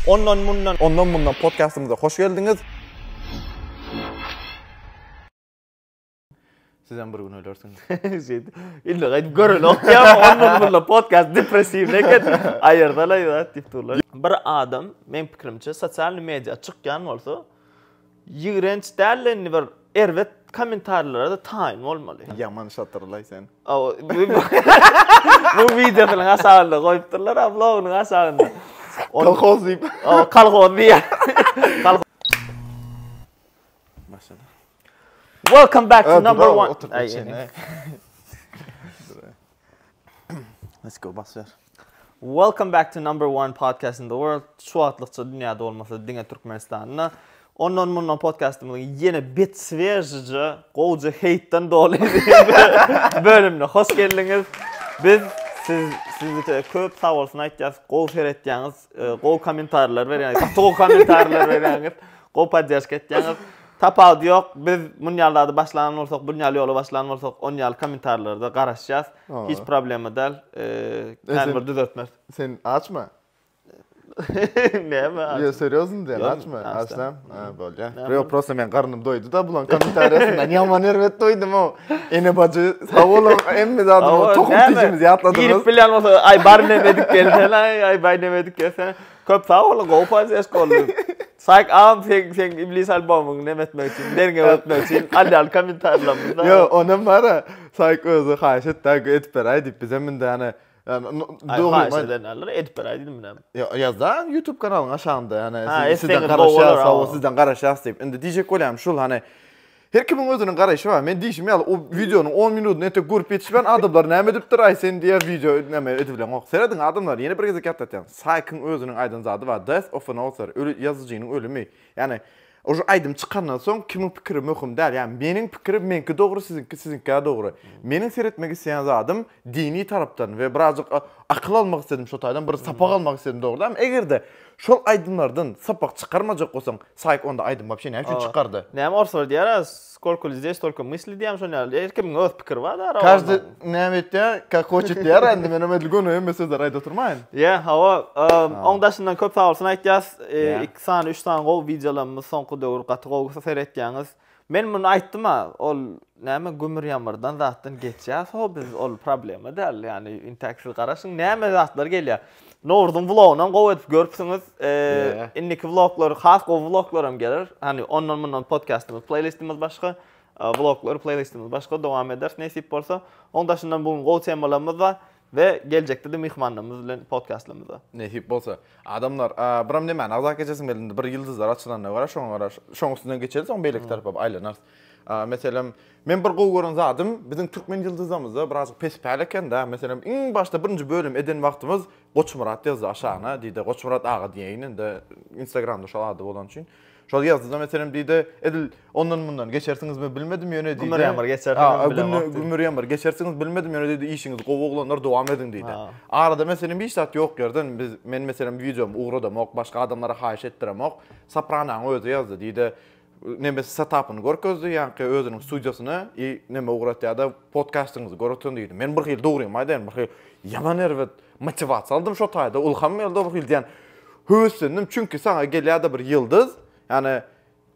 Ondan bundan podcastımıza hoş geldiniz. Sizden bir gün ölersiniz. İlla gayet görün okuyam ondan bundan podcast depressiv neket ayırdalaydı tip turlar. Bir adam men pikrimçe sosyal media çıkkan bolsa yigrenç dällenni bir ervet kommentarlarda taýin bolmaly. Yaman şatırlay sen. Bu video bilen aşağıda goýupdyrlar, ablawyň aşağında. Kolhoz deyip. Kalgoz diýär. Maşallah. Welcome back to number one. Let's go basar. Welcome back to number one podcast in the world. Şu atlıqça dünyada olmasa Diňe Türkmenistan'na. Ondan bundan podcastımızın yine bit svejici, qoğucu heytten dolu bölümüne hoş geldiniz. Biz sizde köp sağ olsun aytýas, qow seretýäňiz, qow komentarlar berýäňiz, qow komentarlar berýäňiz, qow podдержка etýäňiz. Tapad ýok, biz munýallarda başlanan bolsak, bunýal ýoly başlanan bolsak, onýal komentarlarda garaşýas. Hiç problemi däl. Näme düzeltmek. Sen açma. Näme? Ya serýozmy diýen açma. Açsam, bolýa. Yo prosta men garnym doýdy da bulan komentarýasyndan ýaman erwet doýdum o. Ene bacı sawolum emmi zadymy tokum tijimiz ýatladymyz. Girip bilýän bolsa ay bar nemedik gelsen, ay bay nemedik gelsen. Köp sawolum gowy eskoldy. Sayk am sen iblis albamyny nemetmek üçin, derge ötmek üçin aldal komentarlarymyzda. Yo, onam bara sayk özü haýyş etdi etip beräýdi diýip bize mende ýani doğru edip beräýdim men. Ya yazdan YouTube kanalyň aşağında ýani sizden garaşýas, sizden garaşýas diýip. Indi diýjek bolýam şol hani her kimin özüniň garaşy bar. Men diýişim ýaly o videonyň 10 minut nete görüp ýetişben adamlar näme edipdir ay sen diýe video näme edibilen ok. Serediň adamlar ýene bir gezek ýatdatýan. Saykyň özüniň aýdyn zady bar. Death of an author. Ýazyjynyň ölümi. Ýani o aýdym çykandan soň kimin pikiri möhüm däl. Ýani meniň pikirim menki dogry, sizinki dogry. Meniň seretmek isleýän zadym dini tarapdan we birazjyk akıl almak istedim şo taýdan bir sapak almak istedim dogry. Ama egerde şol aýdymlardan sapak çykarmajak bolsaň, sayk onda aýdym bapşe näme üçin çykardy? Näme orsor diýär, сколько здесь столько мыслей diýem şonýal. Erkimin öz pikiri bar da. Каждый näme etdi, как хочет diýär, endi men ömedli göňe hem sözler aýda oturmaýyn. Ja, hawa, oňdaşyndan köp sağ bolsun aýtýas, 2 sany 3 sany gow videolarymyz soňky döwür gaty seretýäňiz. Men muny aýtdym ha, ol näme gömür ýamyrdan zatdan geçýär, so biz ol problema däl, ýani interaktiv garaşyň näme zatlar gelýär. Nordun vlogdan gow edip görüpsiňiz, inniki vloglar, has gow vloglarym gelir. Hani ondan bundan podcastymyz, playlistimiz başga, vloglar, playlistimiz başga dowam eder. Näsip bolsa, oňdaşyndan bugün gow temalarymyz bar ve gelecekde de mihmanlarymyz bilen podcastlarymyzda. Näsip bolsa, adamlar, biram näme, azak geçesim geldi, bir ýyldızlar açylan gara, şoň üstünden geçeriz, oň beýlek tarapy aýlanar. Meselem, men bir gow gören zadym, biziň türkmen ýyldızlarymyzda birazjyk pespäl eken da, meselem, iň başda birinji bölüm eden wagtymyz Goçmurat ýazdy aşagyna, diýdi Goçmurat ağa diýenin de Instagramda şol ady bolan üçin. Şol ýazdy meselem diýdi, edil ondan bundan geçersiňizmi bilmedim ýöne diýdi. Gümürýän geçersiňiz Gümürýän bar, geçersiňiz bilmedim ýöne diýdi, işiňiz gowy oglanlar dowam edin diýdi. Arada meselem bir saat ýok gerden, men meselem videom uğradam, ok başga adamlara haýyş etdirem ok. Sopranoň özü ýazdy diýdi. Näme setupyny görkezdi, ýani özüniň studiosuna, näme uğratýarda podcastyňyzy görýän diýdi. Men bir hil dogry maýdan, bir hil ýaman erwet motivasiýa aldım şo taýda, ulham geldi bir hil diýen. Höwüslendim çünki saňa gelýärdi bir ýyldız, ýani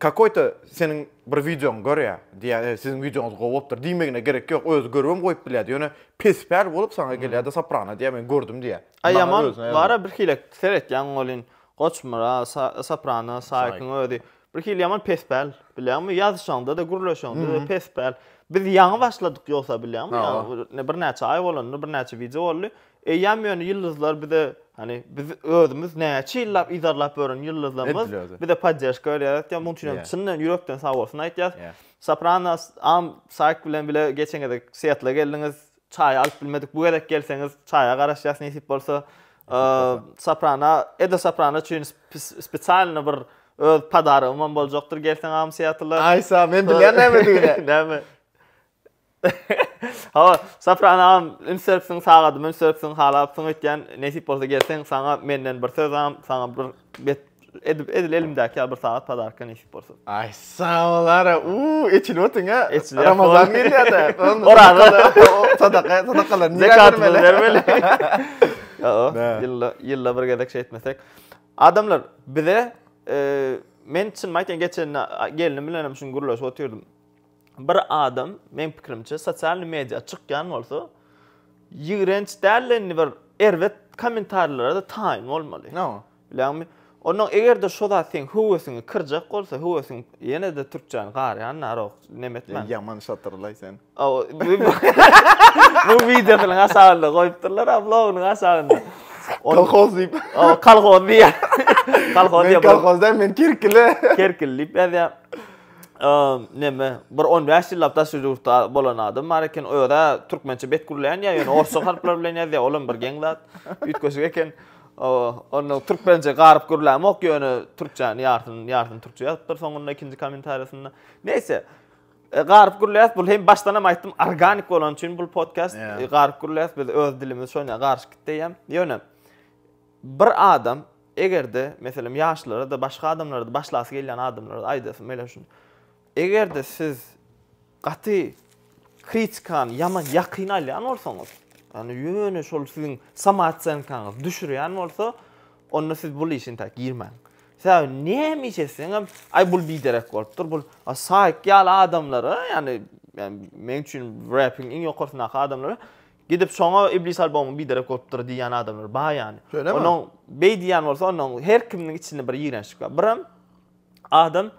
какой-то senin bir videoň görýär, diýär, siziň videoňyz gowupdyr diýmegine gerek ýok, özü görüp goýup bilýär. Ýöne pesper bolup saňa gelýärdi soprano diýär, men gördüm diýär. Ýaman bara bir hile seretýän bolyn, Goçmurat, soprano, saykyň ödi. Bir hil ýaman pespäl, bilýärmi? Ýazyşanda da, gurlaşanda da pespäl. Biz ýaňy başladyk ýoksa bilýärmi? Bir näçe aý bolandy, bir näçe video boldy. Ýam-ýöne ýyldızlar bize hani biz özümüz näçe ýyllap izarlap görän ýyldızlarymyz bize podдержка berýär. Muň üçin çyndan ýürekden sag bolsun aýtýas. Sopranos am sayk bilen bile geçeňede Seattle geldiňiz, çaý alyp bilmedik. Bu gerek gelseňiz çaýa garaşýas näsip bolsa. Soprano üçin spesialny bir öz padarymam boljakdyr gelseň am Seattle'a. Aysa men bilýän näme diýene. Näme? Ha, Soprano inserpsiň sagadım, inserpsiň halapsyň etýän näsip bolsa gelseň saňa menden bir söz am, saňa bir edil elimdäki bir saat padarka näsip bolsa. Ay sağ olara. Eçil otyň ha. Ramazan gelýär. Orada sadakalar niye vermeli? Ýa, ýylla bir gedek şey etmesek. Adamlar bize men için mayten geçen gelinim bilenem şun gurulaş oturdum. Bir adam men pikirimçe sosyal medya çıkkan bolsa ýigrenç dällerini bir erwet kommentarlara da taýin bolmaly. No. Bilämi? Onun egerde şo da sen huwasyny kırjak bolsa huwasyň ýene de türkçäni garýan narok nemetmen. Yaman şatırlay sen. Bu video bilen aşağıda goýupdyrlar, ablawyň aşağında. Kolhoz diýip. Kalgoz diýär. Kalgoz diýär. Kolhozdan men kirkile. Kerkilip ýa neme bir 15 ýyllap taşujurda bolan adam marken öýda türkmençe bet gurlayan ýa orso harplar bilen ýazýar olan bir geň zat ütköşük eken onu türkmençe garyp gurlamak ýöne türkçäni ýartyn türkçe ýazypdyr soňunda ikinji kommentarysynda neyse garyp gurlaýas bul hem başdan hem aýtdym organik bolan üçin bul podcast garyp gurlaýas biz öz dilimiz şoňa garşy gitdiýem ýöne bir adam egerde meselem ýaşlara da başga adamlara da başlasy gelýän adamlara aýdasy mele şunu egerde siz gaty kritikan yaman ýakyn alýan bolsaňyz yani ýöne şol siziň samaatçylygyňyz düşürýän bolsa onu siz bul işin tak girmäň. Sen näme işeseň ay bul biderek bolupdyr bul saýk ýaly adamlara yani men üçin rapping iň ýokarsyna adamlara gidip şoňa iblis albomy biderek bolupdyr diýen adamlar ba yani. Onun beýdiýän bolsa onun her kimniň içinde bir ýigrençlik bar. Biram adam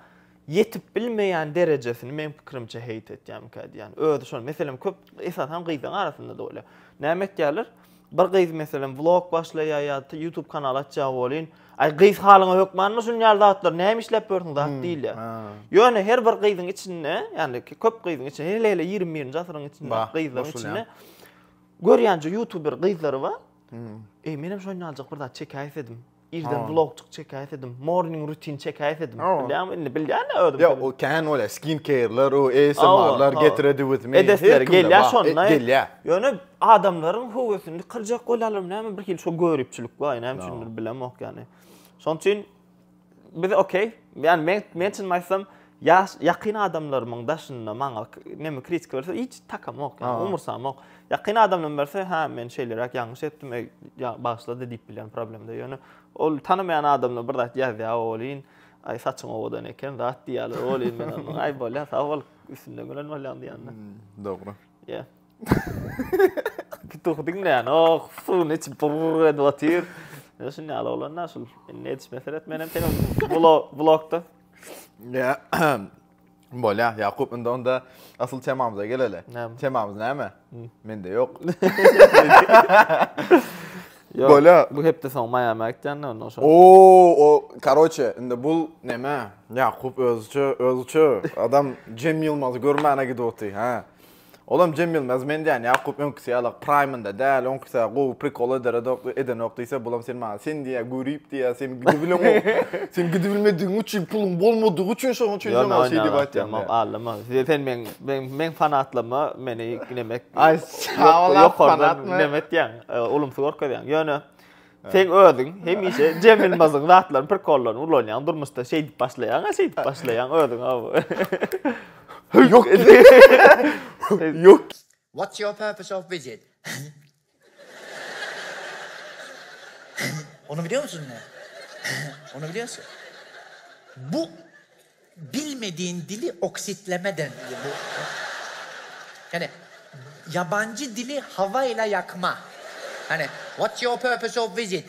yetip bilmeýän derejesini men pikirimçe heyt etýän kädi. Yani öýde şol meselem köp esas hem gyzyň arasynda da öyle. Näme etýärler? Bir gyz meselem vlog başlaýar ýa YouTube kanaly açjak bolýan. Ay gyz halyňa hökmanmy şun ýaldatlar näme işläp börüň zat diýilýär. Ýöne her bir gyzyň içinde yani köp gyzyň içinde hele 20-nji asyryň içinde gyzlaryň içinde görýänçe YouTuber gyzlary bar. Menem şonu aljak bir da çekäýs edim. İrden vlogçuk çekäýs edim. Morning routine çekäýs edim. Bilýärmi? Bilýän ödüm. Ya o kan ola skincare'lar, o ASMR'lar get ready with me. Edesler gelýär şonda. Ýöne adamlaryň huwasyny kırjak bolarlar näme bir hil şo görüpçilik bar, näme şundur bilemok yani. Şoň üçin biz okey. Yani men için maýsam ýakyn adamlaryň daşynda maňa näme kritik berse hiç takamok, yani umursamok. Ýakyn adamlaryň berse ha men şeýlerak ýalňyş etdim, başlady diýip bilen problemde. Ýöne ol tanımayan adamla bir da ýazýar bolýan. Ay saçyň owadan eken zat diýýärler bolýan men. Ay bolýar, sawal üstünde gören bolýan diýende. Dogry. Ýa. Pituh diňlän, oh, suň içi burred watyr. Näşe ýaly bolan näşe? Ne etmeselet menem tenem vlogda. Ya. Bolýar, Ýakup onda asıl temamyza geleli. Temamyz näme? Mende ýok. Bolýar, bu hep de soň maýama gitýän ondan sonra. O karoçe, indi bul näme? Ýakup özçü adam Cem Yılmaz'ı görmäne gidýärdi, ha. Olam Cem Yılmaz mende yani Ýakup öňküsi ýaly prime'nda däl, öňküsi go prikol eden noktaýsa bulam sen ma sen diýär görüp diýär sen gidibilen sen gidibilmediň üçin pulun bolmadygy üçin şoň üçin näme şey diýip aýtýan. Allama. Sen men fanatlama meni demek. Ay sağla fanatma. Demek ýa. Olumsuz gorkadýan. Ýöne sen ödüň hemişe Cem Yılmaz'yň zatlaryny prikollaryny ulanýan durmuşda şey diýip başlaýan ödüň abi. Yok. Yok. What's your purpose of visit? Onu biliyor musun ne? Onu biliyorsun. Bu bilmediğin dili oksitleme deniliyor. Yani yabancı dili havayla yakma. Hani what's your purpose of visit?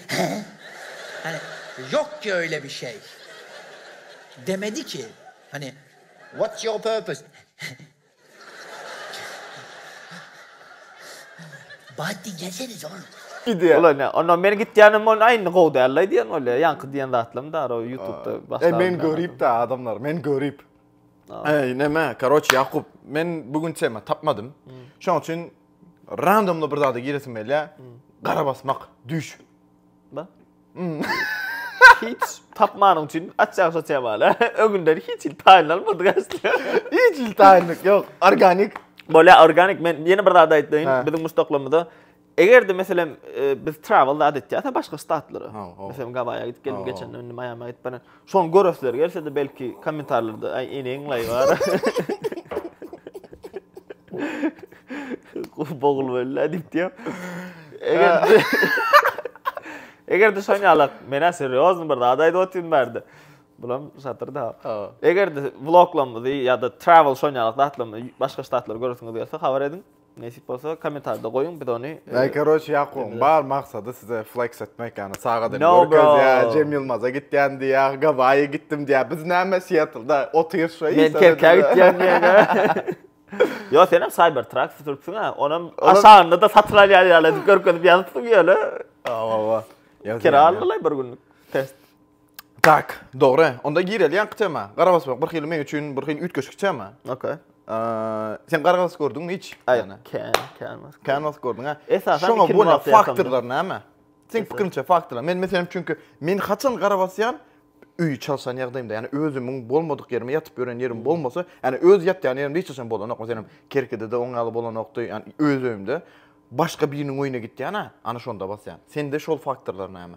Hani yok ki öyle bir şey. Demedi ki hani what's your purpose? Bahattin gelseniz oğlum. Gidiyor. Ulan ne? Ondan beri gittiğanim on aynı kovdu yerlay diyen öyle. Yankı diyen de atlım da o YouTube'da başlarım. Men görüp de adamlar, men görüp. Neme, karoç Yakup, men bugün sema tapmadım. Şoň üçin randomly bir zada giresim belä. Gara basmak, düş. Ba? Hiç tapmanın için açacaksa temala. Ögünleri hiç iltahin almadık aslında. Hiç iltahinlik yok. Organik. Böyle organik. Ben yeni bir daha da ettiğim. Bizim müstaklamada. Eğer de mesela biz travel'da adet ya başka statları. Mesela Gaba'ya gittik geldim geçen önüne Miami'ye gittik bana. Şu an görürsüler gelse de belki komentarlarda ay en İngilizce var. Boğul böyle deyip diyor. Eger de şoňalak mena seriozny bir aday dotin berdi. Bulam satırda. Eger de vloglamyzy ýa-da travel şoňalak datlamy başga ştatlar görürsüňiz diýerse habar edin. Nesip bolsa komentarda goýun, biz ony. Korоче, ýaqyň bar maksady size flex etmek, ýani sagadan No, görkez bro. ýa, Cem Yılmaz'a gitdiň diýär, Gavaýa gitdim diýär. Biz näme Seattle'da otyr şoý. Men kerkä gitýän diýär. Yo, sen hem Cybertruck sürpsün ha. Onun aşağında da satıralıyar yerledik. Görkönüp yansıtın öyle. Ava. Kira alılay bir günlük test. Tak, doğru. Onda gireli yankıtama. Qarabasmak bir xil men üçün bir xil ütköş gitçama. Okay. Sen Qarabas gördün mü hiç? Aynen. Kanvas gördün ha. Esasen Şoňa 2016 bu ýasynda. faktorlar näme? Sen pikirçe faktorlar. Men meselem çünkü men haçan Qarabasyan üy çalsan ýagdaýymda, ýani özümiň bolmadyk ýerime ýatyp gören ýerim bolmasa, ýani öz ýatýan ýerimde hiç çaşan bolanok, meselem Kerkede de oňaly bolanokdy, ýani öz öýümde başga biriniň oýuna gitdi ana şonda basýan. Sende şol faktorlar näme?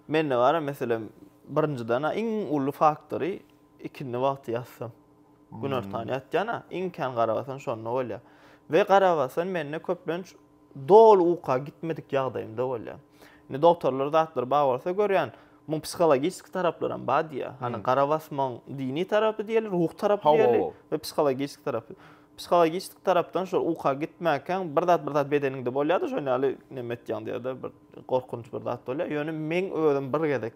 Men ne var mesela birinciden en ulu faktori ikinci wagt ýatsam. Gün ortaň ýatjana imkan garabasan şonda bolýar. Ve garabasan menne köplenç dol uqa gitmedik ýagdaýymda bolýar. Ne doktorlar zatlar bar bolsa görýän bu psikologik taraplardan badiya. Hani qarabasman dini tarapy diýeler, ruh tarapy diýeler ve psikologik tarapy. Psikologik tarapdan şol uqa gitmäken bir zat bedeninde bolýardy, şoňaly nemet ýandy bir korkunç bir zat bolýar. Ýöne men özüm bir gedek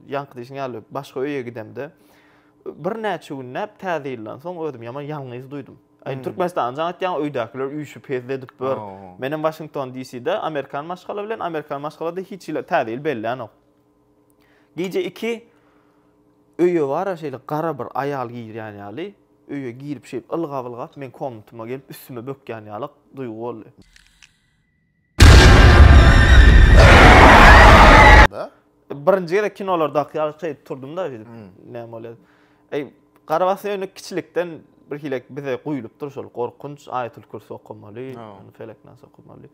ýanky diýişini başga öýe gidemde bir näçe gün näp täzirlen soň özüm ýaman ýalňyz duýdum. Türkmenistan janatýan öýdäkiler üýşüp hezledik bir. Menem Washington DC'de Amerikan maşgala bilen Amerikan maşgalada hiç ile täzir belläň. Gece 2 öýe var şeýle gara bir ayal giyir ýaly. Öýe girip şeýip ılgap men komnatyma gelip üstüme bökýän ýalyk duýgu boldy. Birinji gere kinolarda ýaly turdum da näme bolýar. Garabasy ýöne kiçilikden bir hilek bize guýulup dur şol korkunç Aýatul Kürsü okumaly, Felek Nas okumaly.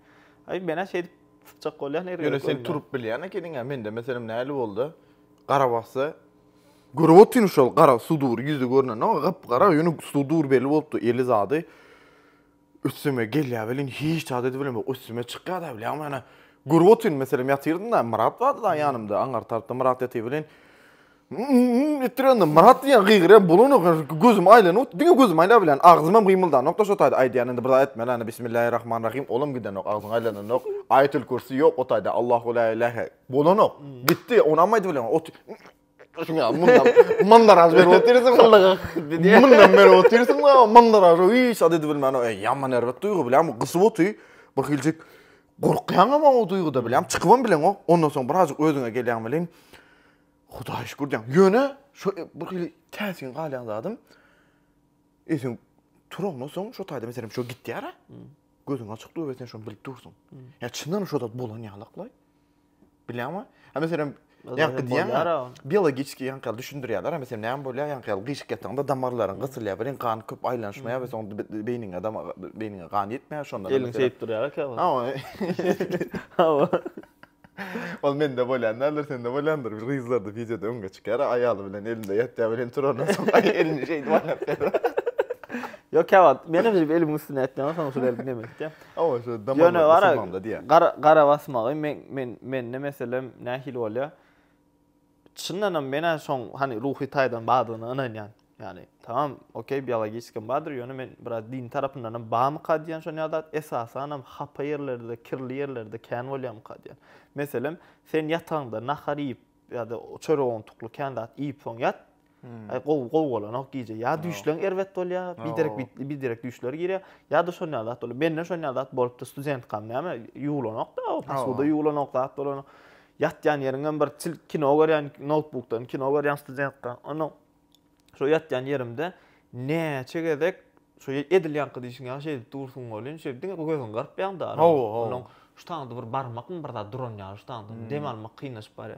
Mena şeýdi tutjak bolýar nerede? Ýöne sen turup bilýän ekeniň, mende meselem näli boldy? Garabasy görüp otyn şol gara sudur ýüzü görnen, gapgara ýöne sudur belli bolupdy, eli zady. Üstüme gelýär bilen hiç adet bilen üstüme çykýar da bilen, ama görüp otyn meselem ýatyrdım da Murat vardı da ýanymda, aňar tarapda Murat ýaty bilen. Ettirende Murat diýen gygyran bolany gözüm aýlanyp, diňe gözüm aýla bilen agzyma gymyldan. Nokta şo taýda aýdýanynda bir etme lan Bismillahirrahmanirrahim. Olam giden ok agzyň aýlanok. Aýatul Kürsü ýok, o taýda Allahu la ilahe. Bolanok. Gitdi, onamaydy bilen. Şuňa mandar az berip oturýarsyň. Mundan beri oturýarsyň, mandar az. Hiç adet bilmän. Ýaman erwet duýgu bilen gysyp otury. Bir hiljek gorkýan ama o duýguda bilen çykypam bilen o. Ondan soň birazjyk özüňe gelýän bilen Hudaý şükür diýen. Ýöne şo bir hili täsin galýan zadym. Esin turagna soň şo taýda meselem şo gitdi ýara. Gözüň açyk duýup sen şonu bilip dursun. Ya çyndan şo da bolan ýalyklay. Bilýärmi? Ha meselem ýanky diýen biologiki ýanky düşündirýärler. Meselem näme bolýar ýanky gyşyk ýatganda damarlaryň gysylýar bilen kan köp aýlanşmaýar we soň beýniňe beýniňe kan ýetmeýär şonda. Elin şeýip durýar. Ha. Ol mende bolýanlar, sende bolýandyr. Bir gyzlarda videoda öňe çykar, aýaly bilen elinde ýatýar bilen turana soň elini şeýdi bolýar. Yok kavat, benim de elim üstüne etmem, sana söyledim demekti. Ama şu damarlar ısınmamda diye. Gara basmağı, men ne meselem nahil olya. Çınlanan mena son hani ruhi taydan bağdığını anayan. Yani tamam, okey biyolojik badır yönü men biraz din tarafından bağımı kadiyan şon ya esasen hapa yerlerde, kirli yerlerde kan olyam kadiyan. Meselem sen yatağında naharip ya da çöroğun tuklu kandat iyip son yat. Gol olan giyce ya düşlen ervet olya bir direkt düşler giriyor ya da şon ya da ben ne şon ya da bolup da student kam näme yuğlanok da pasuda yuğlanok da dolan yatyan yerinden bir kino görýän notebookdan kino görýän studentka onu şo yatyan yerimde ne çegedek şo edilýän gydyşyň ýa şey dursun bolýan şey diňe gözüň garp ýanda onu şutandy bir barmakmy bir da duran ýa şutandy dem almak kynlaşyp bar.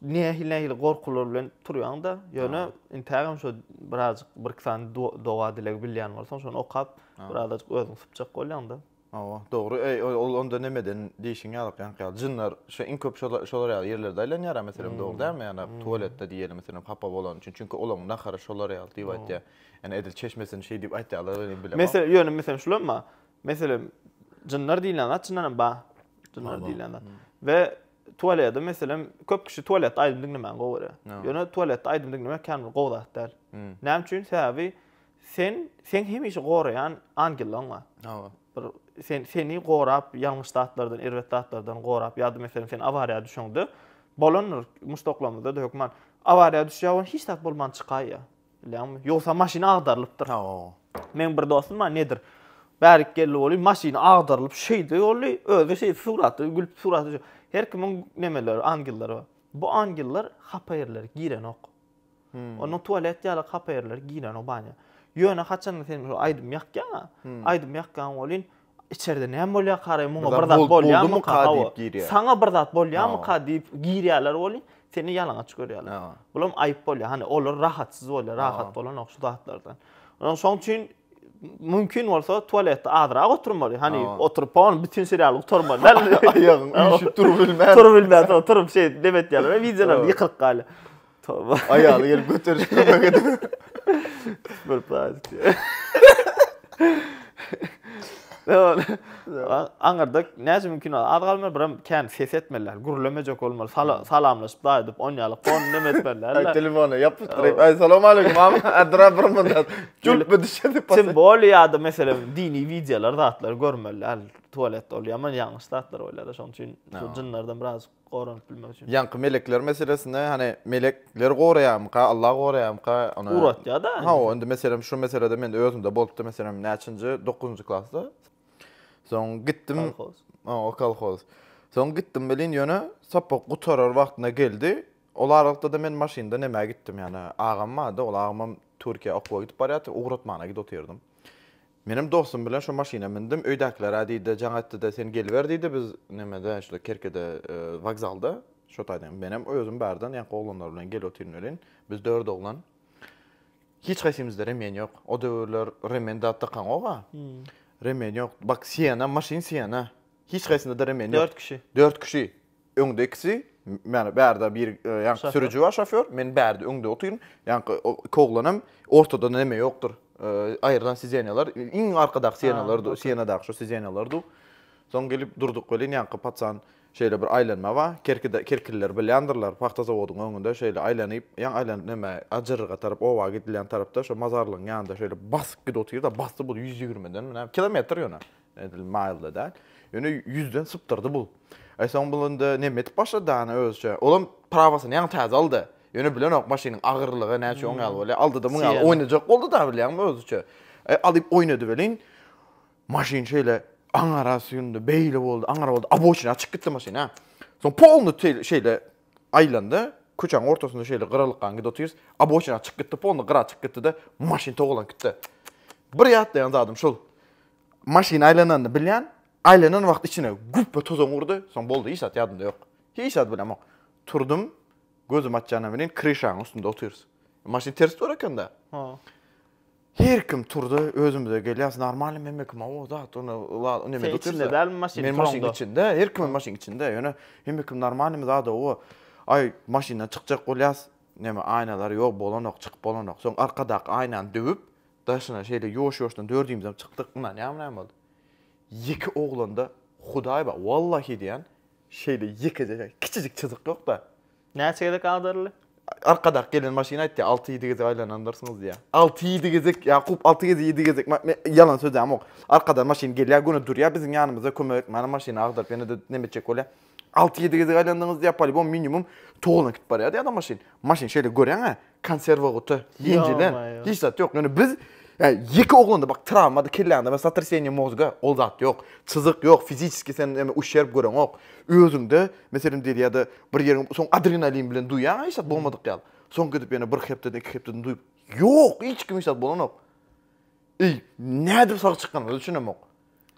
Nehil gorkular bilen turýanda ýöne intagam şo birazjyk bir ksan doğa dilek bilýän bolsaň şonu okap birazjyk özüň sypjak bolýanda. Doğru. Onda nemeden diýişiň ýalyp jynlar şo en köp şolar ýerlerde aýlanýar meselem doğru dälmi? Ýani tualetde diýelim meselem hapa bolan üçin çünki olaň nahara şolar ýaly diýip aýtdy. Ýani edil çeşmesini şey diýip aýtdylar bilen. Mesela ýöne meselem şulanma. Meselem jynlar diýilen atçynan ba jynlar diýilen. Ve tuvalete mesela köp kişi tuvalet aydınlıkla goýar. Ýöne tuvaletde aydınlıkla käme gowdak däl. Näme üçin? Sebäbi sen hemişe gorayan angellon var. Seni gorap, ýalňyş datlardan, irret datlardan gorap, ýa-da mesela sen awariýa düşüňdi. Bolanır mustaqlamda da hökman awariýa düşýär, hiç dat bolman çykaýa. Bilemmi? Ýogsa maşina agdarylypdyr. Men bir dostum var, nedir? Bärik geldi boly, maşina agdarylyp şeýde boly, öze suratı, gülüp suratı. Her kimin nemeleri, angellary var. Bu angellar hapaýerler, giren ok. Onu tuvalet ýa-da hapaýerler, giren o banya. Ýöne haçan sen aýdym ýakýan, aýdym ýakýan bolyn, içeride näme bolýar, garaým, muňa bir zat bolýarmy, saňa bir zat bolýarmy ka diýip girýärler bolyn, seni ýalaňa çykarýarlar. Bulam aýyp bolýar, hani olar rahatsyz bolýar, rahat bolan ok şu zatlardan. Şoň üçin mümkin bolsa tualetde adra oturmaly. Hani oturup on bütün serial oturmaly. Aýagyň üşüp turup bilmän. Turup bilmän, oturup şey demet ýalar. Wizeler ýykyk galy. Aýagy gelip göterip kömek bir plastik. Aňarda näçe mümkin ol? Adgalmar biram kän ses etmeler, gurlemejek bolmaly, salamlaşyp daýdyp oňalyp, on neme etmeler. Telefonu yapypdyryp, "Ay salam aleykum, adra birmanda." Jülp düşedi pas. Simbol ýa-da mesela dini wideolar, zatlar görmeler, tualetde bolýar, ama ýalňyş zatlar bolýar. Şoň üçin şu jinnlerden biraz goranyp bilmek üçin. Ýanky melekler meselesinde hani melekler goraýarmy, Allah goraýarmy, onu urat ýa-da. Ha, indi mesela şu meselede men özümde bolupdy, mesela näçinji 9-njy klassda. Soň gittim. O kolhoz. Soň gittim bilin ýöne sapok gutarar wagtyna geldi. Olar aralykda da men maşynda näme gittim ýani agam bardy, ol agam Türkiýe okuwa gidip barýardy, ugratmana gidip otyrdım. Menim dostum bilen şu maşyna mindim, öýdäkler diýdi, jaňatda sen gelber diýdi, biz nämede şu Kerkede wagzalda, şo taýdan menim özüm bardan, ýa oglanlar bilen gelip otyrnylyn. Biz 4 oglan. Hiç gaýsymyzda remen ýok. O döwürler remen datda kaňoga. Remen yok. Bak siyana, maşin siyana. Hiç gaýsynda da remen yok. 4 kişi. 4 kişi. Öňde ikisi, yani bärde bir ýa sürücü var, şoför. Men bärde öňde oturýan. Ýa koglanam, ortada näme ýokdur. Aýyrdan sizenyalar, iň arkadaky sizenyalar, siyanadaky şu sizenyalar. Soň gelip durduk bolyn, ýa patsan şeýle bir aýlanma bar. Kerkiller bilýändirler, paxta zawodynyň öňünde şeýle aýlanyp, ýa aýlanyp näme ajyrga tarap, owa gidilen tarapda şu mazarlygyň ýanynda şeýle basyp gidip oturýar da basty bul 120-den, näme kilometr ýöne. Edil milda da. Ýöne 100-den sypdyrdy bul. Aýsaň bulanda näme etip başlady ana özçe. Olam prawasyny ýa täze aldy. Ýöne bilen ok maşynyň agyrlygy näçe oňal bolýar. Aldy da muňa oýnajak boldy da bilýärmi özçe. Alyp oýnady bilen maşyn şeýle aňara süýündü, beýle boldy, aňara boldy, aboçyna çykyp gitdi maşyna. Soň polny şeýle aýlandy, köçäň ortasynda şeýle gyralykkan gidip oturýar, aboçyna çykyp gitdi, polny gyra çykyp gitdi de maşyn toglan gitdi. Bir ýatlaýan zadym şol. Maşyn aýlanandy bilýän, aýlanan wagt içine güppe tozaň urdy, soň boldy, hiç zat ýadymda ýok. Hiç zat bilemok. Turdum, gözüm açjana bilen krişaň üstünde oturýar. Maşyn ters dur ekende. Her kim turdy, özümüze gelýär, normal memmekim o zat, onu näme oturýar. Men maşyn içinde, her kim maşyn içinde, ýöne memmekim normalmy zat o. Ay maşyndan çykjak bolýar, näme aýnalar ýok, bolanok, çykyp bolanok. Soň arkadaky aýnany döwüp, daşyna şeýle ýoş-ýoşdan dördüýümizden çykdyk, buna näme boldy? Iki oglanda Hudaý ba, wallahi diýen, şeýle ýekede kiçijik çyzyk ýok da. Näçegede kaldyryly? Arkadak gelen maşyna aýtdy, 6-7 geze aýlanandyrsınız diýär. 6-7 gezek, Yakup 6 geze 7 gezek, yalan sözüm ok. Arkadan maşyn gelýär, güni durýar, bizim ýanymyzda kömek, mana maşyna agdaryp, ýene de nemeçek bolýar. 6-7 geze aýlandyňyz diýär, polibon minimum toğlan gitip barýar diýär da maşyn. Maşyn şeýle görýän, konserwa guty, ýenjilen. Hiç zat ýok. Ýöne biz iki oglanda bak travmada kelläňde, mesela satraseniýa mozga, ol zat ýok. Çyzyk ýok, fiziski sen uşerp görän ok. Özüňde meselem diýýärdi, bir ýeriň soň adrenalin bilen duýýan, hiç zat bolmadyk ýaly. Soň gidip ýene bir hepden, iki hepden duýup, ýok, hiç kim hiç zat bolan ok. Näde sag çykkan, düşünem ok.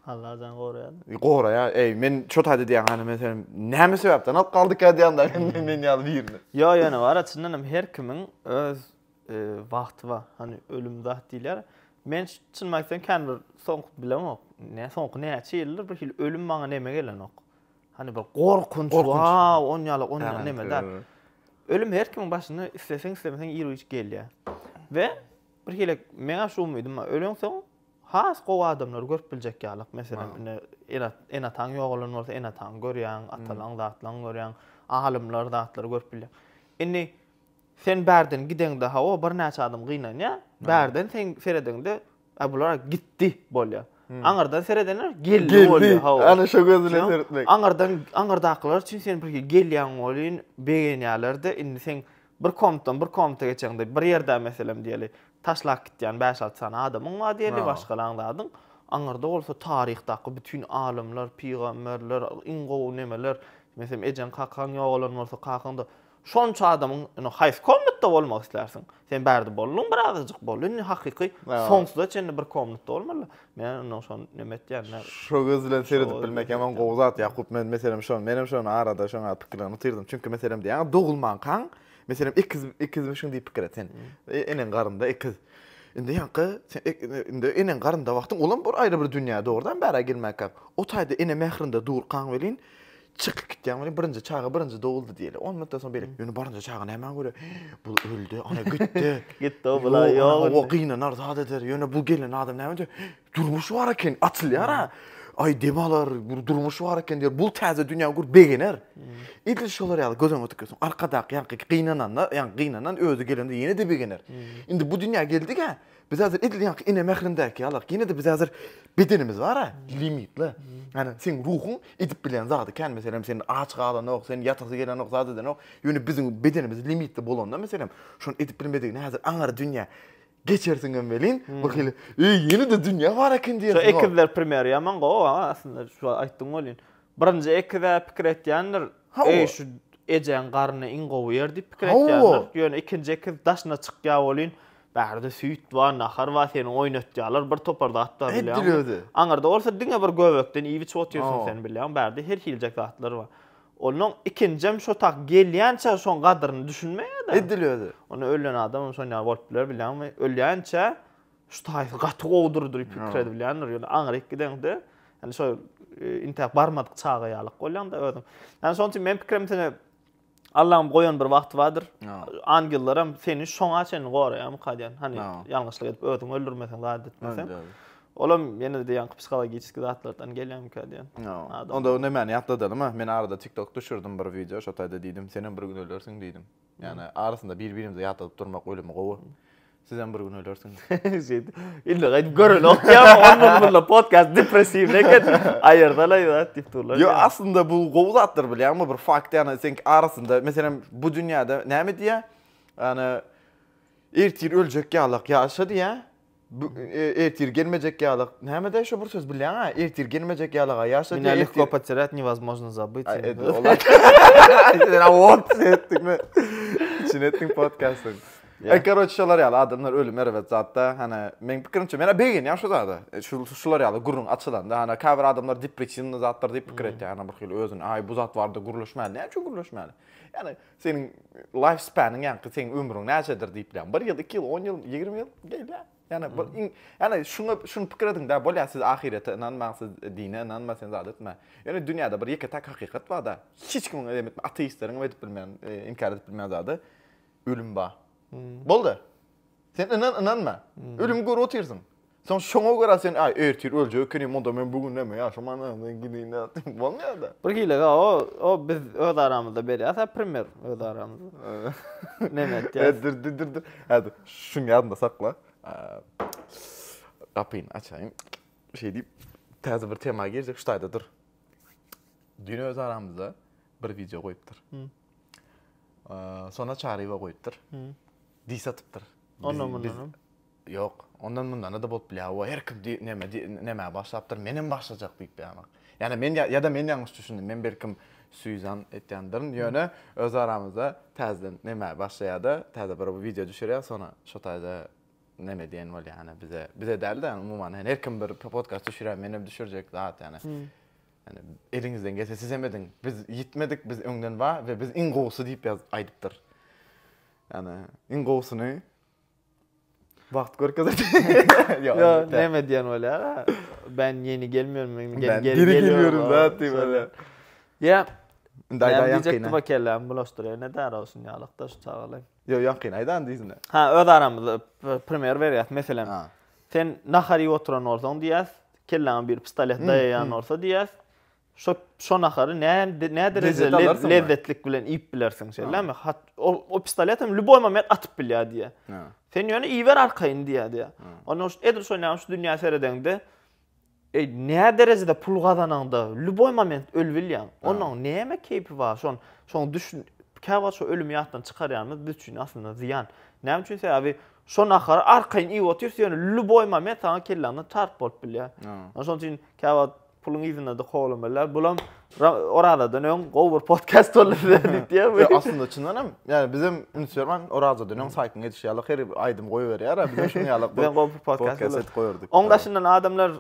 Allah'dan goraýar. Goraýar, men şo taýda diýen, hani meselem näme sebäpden alyp galdyk diýende men ýaly birini. Yo, ýöne bar, çyndanam her kimiň öz wagty bar. Hani ölüm zat diýler. Men çynmakdan kändir soňky bilemok. Soňky näçe ýyllar bir hil ölüm maňa näme gelen ok. Hani bir gorkunç, on ýaly näme der. Ölüm her kimiň başyna isleseň islemeseň ýyryç gelýär. Ve bir hile meňa şu umydym, ölen soň has gowy adamlar görüp biljek ýalyk. Meselem ene taň ýogulan bolsa ene taň görýän, atalan zatlaň görýän, alimler zatlar görüp biljek. Indi sen bärden gideňde o bir näçe adam gynanýa, bärden sen seredeňde bular gitdi bolýar. Aňardan seredenler geldi bolýar. Ana şo gözüne seretmek. Aňardaklar üçin sen birge gelýän bolýan begenýärlerde indi sen bir komta geçeňde bir ýerde meselem diýeli taşlak gitýän 5-6 sana adamyň var diýeli başgalaňdadyň. Aňarda bolsa taryhdaky bütün alimler, peýgamberler, ingow nemeler, meselem ejen kakan ýogulan bolsa kakanda şonça adamyň haýsy komnatda bolmak islersiň. Sen bärde bollun bir azajyk bollun, hakyky soňsuda çende bir komnatda bolmaly. Men onu şon nemet diýär. Şo gözülen seredip bilmek hemen gowzat Yakup men meselem şon menem şon arada şoňa pikirlerini tyrdım. Çünki meselem diýär dogulman kan meselem ikiz şun diýip pikir etsen. Enen garynda ikiz. Indi ýanky indi enen garynda wagtyň ulan bir aýry bir dünýä doğrudan bära gelmek. O taýda ene mehrinde dur kan welin çıkıp gitýän welin birinji çağı birinji doguldy diýeli. 10 minutdan soň berip ýöne barınca çagyny hemen görüp bul öldü, ana gitdi. Gitdi o bula ýok. O gynanar zat eder. Ýöne bul gelen adam näme durmuş bar eken atylýar ha. Ay demalar durmuş bar eken diýer. Bul täze dünýä gur begener. İdil şolar ýaly gözüň ötüküsün. Arkadaky ýanky gynanan özü gelende ýene de begener. Indi bu dünýä geldik-a. Biz hazır idil ýanky ene mehrindäki ýalyk. Ýene de biz hazır bedenimiz bar ha, limitli. Yani sen ruhun edip bilen zadı ken meselem senin aç galan ok, senin yataksa gelen ok zadı den ok. Ýöne bizim bedenimiz limitli bolanda meselem şonu edip bilmedik hazır aňar dünýä geçersiňem welin. Bakyle, ýene de dünýä bar eken diýer. Şu ekizler premier ýaman go aslında şu aýtdyň bolýan. Birinji ekizler pikir etýänler, şu ejen garny ingow ýer diýip pikir etýänler. Ýöne ikinji ekiz daşyna çykýa bolýan. Bärde süýt var, nahar var, seni oýnatýarlar, bir toparda atda bilýän. Aňarda bolsa diňe bir göbekden iýi çotýarsyň sen bilýän, bärde her hiljek zatlar var. Onuň ikinjem şo tak gelýänçe şoň gadyryny düşünmeýär. Edilýärdi. Onu ölen adam şoň ýa bolup biler bilýänmi? Ölýänçe şu taýsy gaty gowdurdur diýip pikir edip bilýänler. Ýöne aňar ikidende, ýani şo intäk barmadyk çaga ýalyk bolýan da özüm. Ýani şoň üçin men pikirimde Allah'ım goýan bir wagt vardır. Angilleram seni şoňa çen goraýam kadýan. Hani ýalňyşlyk edip özüň öldürmesen, zat etmesen. Olam ýene de ýanky psikologik zatlardan gelýän kadýan. Onda näme ýatladym, men arada TikTok düşürdüm bir video, şo taýda diýdim, senen bir gün ölersiň diýdim. Ýani arasynda bir-birimize ýatyp durmak ölümi gowy. Sizden bir gün ölersiň. İlle gaýdyp göreli okýar, onunla podcast depressiv neket aýerdalay diýip durlar. Yo aslında bu gowzatdyr bilýärmi bir fakt ýani sen arasynda meselem bu dünýäde näme diýär? Ýani ertir öljek ýalyk ýaşady ýa. Ertir gelmejek ýalyk. Näme de şo bir söz bilýän ha? Ertir gelmejek ýalyga ýaşady. Меня легко потерять, невозможно забыть. Вот etdikmi? Çinetdiň podcastyň. Korotçy şolar ýaly adamlar ölüm erebet zatda, hani men pikirimçe mena begen ýa şu zada. Şular ýaly gurrun açylanda, hani käbir adamlar depressiýny zatlar diýip pikir etdi, hani bir hili özüni, ay bu zat barda guruluşmaly, näçe guruluşmaly? Yani senin life span'ın ýanky sen ömrüň näçedir diýip bilen. 1 ýyl, 2 ýyl, 10 ýyl, 20 ýyl gelýär. Yani şunu pikir ediň da bolýar siz ahirete inanmaňsyz, dine inanmasyň zat etme. Yani dünýäde bir ýeke tak hakykat bar da, hiç kim edip ateistleriň edip bilmän, inkar edip bilmän zady ölüm bar. Boldy. Sen inanma. Ölüm gör otyrsyn. Sen şoňa görä sen ay ertir öljek kini monda men bugün näme ýaşamana men gidin da. Bolmaýar da. Bir hile o biz öz aramyzda berýär, premier öz aramyzda. Näme diýär? Dur. Hadi şunu ýadynda sakla. Kapyny açayım. Şey diýip täze bir tema geljek şu taýdadyr. Dün öz aramyzda bir video goýupdyr. Sonra çaryba goýupdyr. Dis atypdyr. Ondan yok. Ondan mundan da bolup bilýär. Her kim näme başlapdyr, menem başlajak diýip bilýär. Yani men ya da men ýalňyş düşündim. Men berkim süýzan etýändirin. Ýöne öz aramyzda täzeden näme başlaýardy. Täze bir video düşürýär, sonra şo taýda näme diýen bolýar ýani bize däldi. Umumyň her kim bir podcast düşürýär, menem düşürjek zat ýani. Yani eliňizden gelse siz emedin. Biz yitmedik, biz öňden bar we biz iň gowsy diýip aýdypdyr. Yani iň gowsyny wagt görkezet. Yo, näme diýen bolýar? Ben yeni gelmiyorum, geri geliyorum zaten böyle. Ya, daýdan ýa-da bakelläm bulaşdyryr, ne däre olsun ýalykda şu çagalar. Yo, ýakyn aýdan diýsin. Ha, öz aramyzda premier berýär, meselem. sen nahari oturan olsan diýäs, kelläň bir pistolet dayayan olsa diýäs, şo nahary näde derejede lezzetlik bilen ip bilersiň şeýlemi? O pistolet hem lüboy moment atyp bilýär diýä. Sen ýöne iýber arkaýyn diýä. Onu edir şoňa şu dünýä seredende näde derejede pul gazananda lüboy moment ölbilýär. Onuň näme keypi bar? Şoň düşün, käwat şo ölüm ýatdan çykarýarmyz biz üçin aslında ziyan. Näme üçin sebäbi şo nahary arkaýyn iýip oturýar, ýöne lüboy moment saňa kelläňde çarp bolup bilýär. Şoň üçin käwat pulun izine de koğlamalar. Bulam orada dönüyorum. Gover podcast dedik diye. Aslında çınlanam. Yani bizim Ünserman orada dönüyorum. Sakin yetişiyorlar. Her aydım koyuveriyor ya. Bizim şunu yalık. Ben Gover podcast koyurduk. Ondaşından adamlar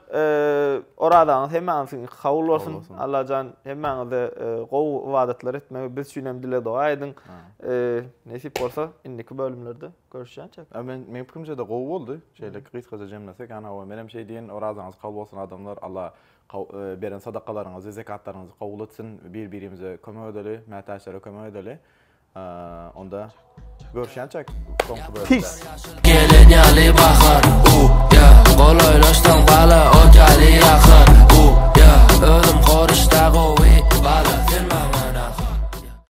oradan hemen kabul olsun. Allah can hemen de Gover vadatlar etme. Biz şünem dile dua edin. Nesip olsa indiki bölümlerde görüşeceğiz. Ben fikrimce de Gover oldu. Şeyle kriz kazacağım nasıl? Yani o benim şey diyen oradan kabul olsun adamlar. Allah beren sadakalarınızı, zekatlarınızı kabul etsin, birbirimize kömek edelim, mehtaçlara kömek edelim. Onda görüşeceğiz. Peace. Gelin yali bakar,